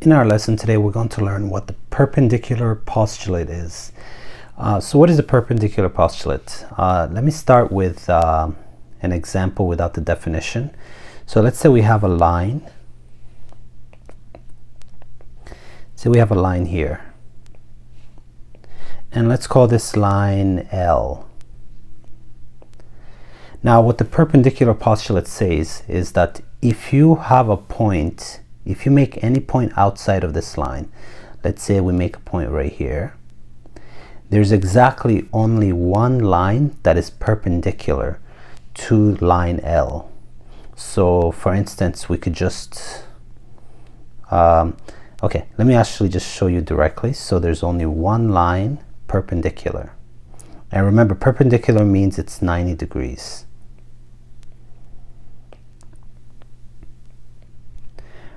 In our lesson today, we're going to learn what the perpendicular postulate is. So what is a perpendicular postulate? Let me start with an example without the definition. So let's say we have a line. So we have a line here. And let's call this line L. Now what the perpendicular postulate says is that if you have a point, if you make any point outside of this line, let's say we make a point right here, there's exactly only one line that is perpendicular to line L. So for instance, we could just, okay, let me actually just show you directly. So there's only one line perpendicular. And remember, perpendicular means it's 90 degrees.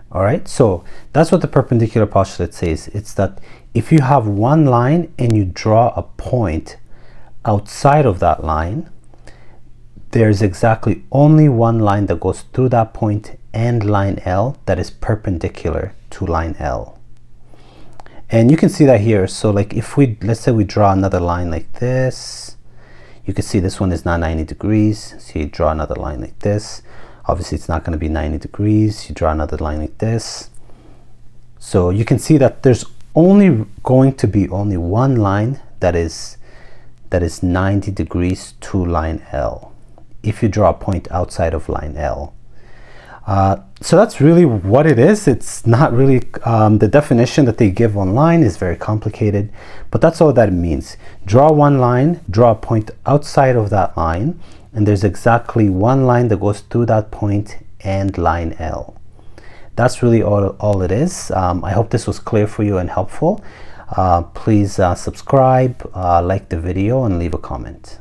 All right, so that's what the perpendicular postulate says. It's that if you have one line and you draw a point outside of that line, there's exactly only one line that goes through that point and line L that is perpendicular to line L. And you can see that here. So like if we, let's say we draw another line like this, you can see this one is not 90 degrees. So you draw another line like this. Obviously it's not going to be 90 degrees. You draw another line like this. So you can see that there's only going to be only one line that is 90 degrees to line L if you draw a point outside of line L. So that's really what it is. It's not really, the definition that they give online is very complicated, but that's all that it means. Draw one line, draw a point outside of that line, and there's exactly one line that goes through that point and line L. That's really all it is. I hope this was clear for you and helpful. Please subscribe, like the video, and leave a comment.